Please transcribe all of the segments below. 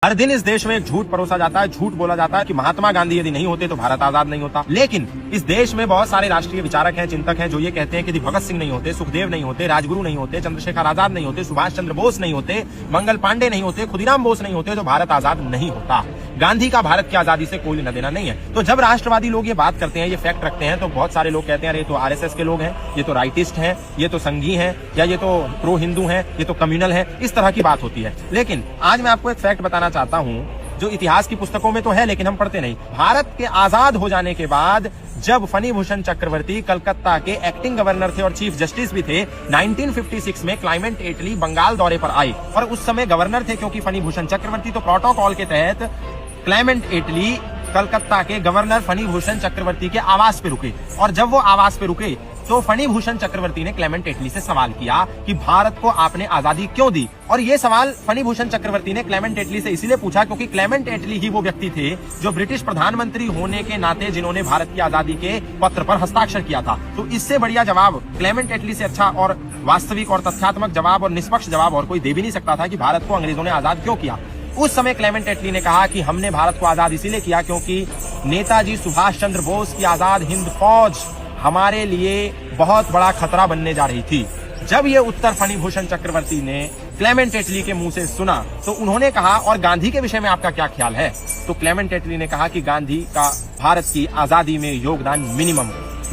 हर दिन इस देश में एक झूठ परोसा जाता है, झूठ बोला जाता है कि महात्मा गांधी यदि नहीं होते तो भारत आजाद नहीं होता। लेकिन इस देश में बहुत सारे राष्ट्रीय विचारक हैं, चिंतक हैं, जो ये कहते हैं कि यदि भगत सिंह नहीं होते, सुखदेव नहीं होते, राजगुरु नहीं होते, चंद्रशेखर आजाद नहीं होते, सुभाष चंद्र बोस नहीं होते, मंगल पांडे नहीं होते, खुदीराम बोस नहीं होते तो भारत आजाद नहीं होता। गांधी का भारत की आजादी से कोई लेना देना नहीं है। तो जब राष्ट्रवादी लोग ये बात करते हैं, ये फैक्ट रखते हैं, तो बहुत सारे लोग कहते हैं अरे ये तो आरएसएस के लोग हैं, ये तो राइटिस्ट हैं, ये तो संघी हैं, या ये तो प्रो हिंदू हैं, ये तो कम्युनल है, इस तरह की बात होती है। लेकिन आज मैं आपको एक फैक्ट बताना चाहता हूं जो इतिहास की पुस्तकों में तो है लेकिन हम पढ़ते नहीं। भारत के आजाद हो जाने के बाद जब फनी भूषण चक्रवर्ती कलकत्ता के एक्टिंग गवर्नर थे और चीफ जस्टिस भी थे, 1956 में क्लाइमेट एटली बंगाल दौरे पर आए और उस समय गवर्नर थे क्योंकि फनी भूषण चक्रवर्ती, तो प्रोटोकॉल के तहत क्लाइमेट एटली कलकत्ता के गवर्नर फनी भूषण चक्रवर्ती के आवास पे रुके। और जब वो आवास पे रुके तो फनी भूषण चक्रवर्ती ने क्लेमेंट एटली से सवाल किया कि भारत को आपने आजादी क्यों दी। और ये सवाल फनी भूषण चक्रवर्ती ने क्लेमेंट एटली से इसीलिए पूछा क्योंकि क्लेमेंट एटली ही वो व्यक्ति थे जो ब्रिटिश प्रधानमंत्री होने के नाते जिन्होंने भारत की आजादी के पत्र पर हस्ताक्षर किया था। तो इससे बढ़िया जवाब क्लेमेंट एटली से अच्छा और वास्तविक और तथ्यात्मक जवाब और निष्पक्ष जवाब और कोई दे भी नहीं सकता था कि भारत को अंग्रेजों ने आजाद क्यों किया। उस समय क्लेमेंट एटली ने कहा कि हमने भारत को आजाद इसीलिए किया क्योंकि नेताजी सुभाष चंद्र बोस की आजाद हिंद फौज हमारे लिए बहुत बड़ा खतरा बनने जा रही थी। जब ये उत्तर फनी भूषण चक्रवर्ती ने क्लेमेंट एटली के मुंह से सुना तो उन्होंने कहा और गांधी के विषय में आपका क्या ख्याल है। तो क्लेमेंट एटली ने कहा कि गांधी का भारत की आजादी में योगदान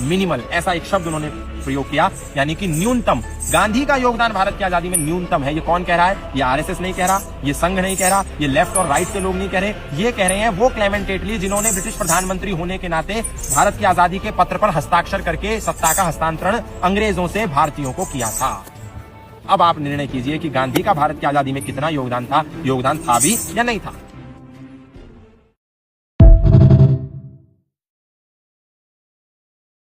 मिनिमल ऐसा एक शब्द उन्होंने प्रयोग किया, यानी कि न्यूनतम। गांधी का योगदान भारत की आजादी में न्यूनतम है। ये कौन कह रहा है? ये आरएसएस नहीं कह रहा, ये संघ नहीं कह रहा, ये लेफ्ट और राइट के लोग नहीं कह रहे, ये कह रहे हैं वो क्लेमेंट एटली जिन्होंने ब्रिटिश प्रधानमंत्री होने के नाते भारत की आजादी के पत्र पर हस्ताक्षर करके सत्ता का हस्तांतरण अंग्रेजों से भारतीयों को किया था। अब आप निर्णय कीजिए कि गांधी का भारत की आजादी में कितना योगदान था भी या नहीं था।